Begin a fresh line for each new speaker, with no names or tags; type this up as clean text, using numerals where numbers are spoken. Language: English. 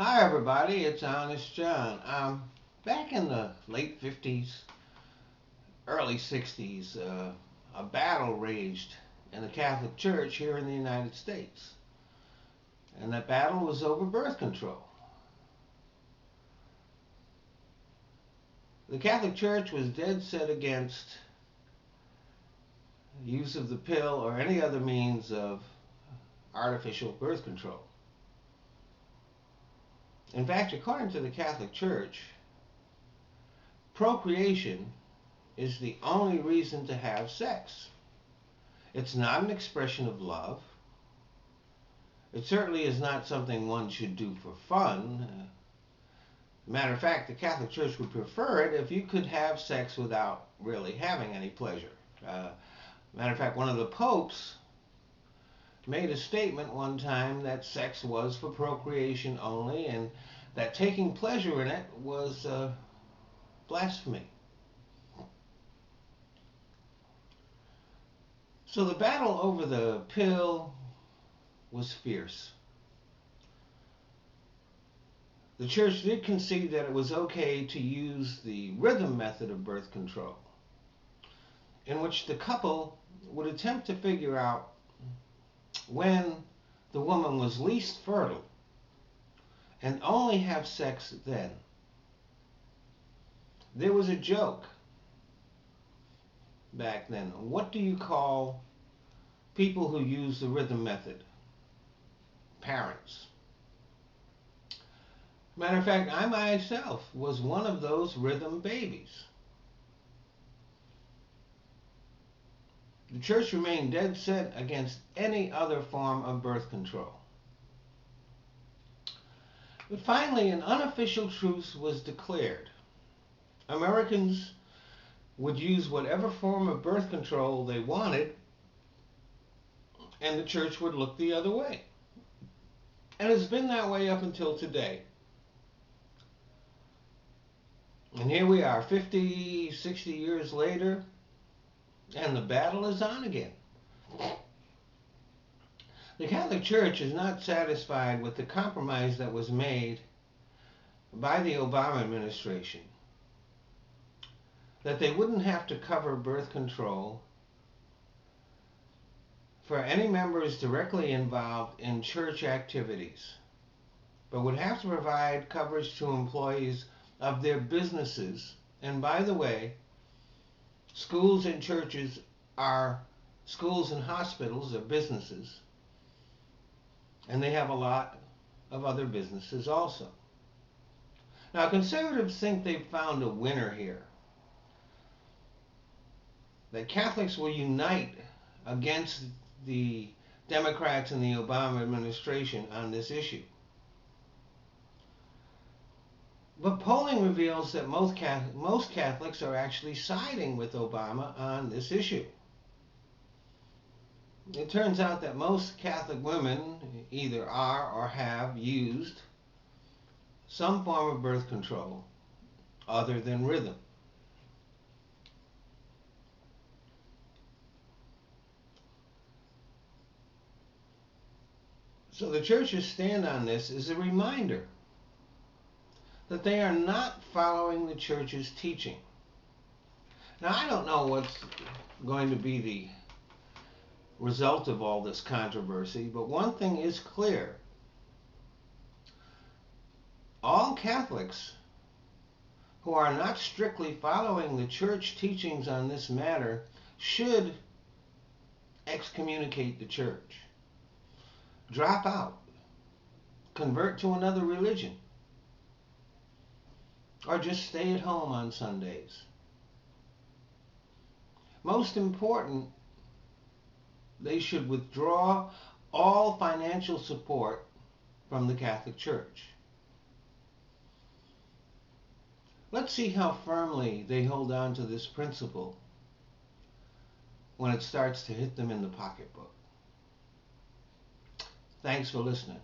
Hi everybody, it's Honest John. Back in the late 50s, early 60s, a battle raged in the Catholic Church here in the United States. And that battle was over birth control. The Catholic Church was dead set against use of the pill or any other means of artificial birth control. In fact, according to the Catholic Church, procreation is the only reason to have sex. It's not an expression of love. It certainly is not something one should do for fun. Matter of fact, the Catholic Church would prefer it if you could have sex without really having any pleasure. Matter of fact, one of the popes made a statement one time that sex was for procreation only and that taking pleasure in it was blasphemy. So the battle over the pill was fierce. The church did concede that it was okay to use the rhythm method of birth control, in which the couple would attempt to figure out when the woman was least fertile and only have sex then. There was a joke back then. What do you call people who use the rhythm method? Parents. Matter of fact, I myself was one of those rhythm babies. The church remained dead set against any other form of birth control. But finally, an unofficial truce was declared. Americans would use whatever form of birth control they wanted, and the church would look the other way. And it's been that way up until today. And here we are, 50, 60 years later, and the battle is on again. The Catholic Church is not satisfied with the compromise that was made by the Obama administration, that they wouldn't have to cover birth control for any members directly involved in church activities, but would have to provide coverage to employees of their businesses. And by the way, schools and churches are schools and hospitals are businesses, and they have a lot of other businesses also. Now, conservatives think they've found a winner here, that Catholics will unite against the Democrats and the Obama administration on this issue. But polling reveals that most Catholics are actually siding with Obama on this issue. It turns out that most Catholic women either are or have used some form of birth control other than rhythm. So the church's stand on this is a reminder that they are not following the church's teaching. Now, I don't know what's going to be the result of all this controversy, but one thing is clear. All Catholics who are not strictly following the church teachings on this matter should excommunicate the church, drop out, convert to another religion, or just stay at home on Sundays. Most important, they should withdraw all financial support from the Catholic Church. Let's see how firmly they hold on to this principle when it starts to hit them in the pocketbook. Thanks for listening.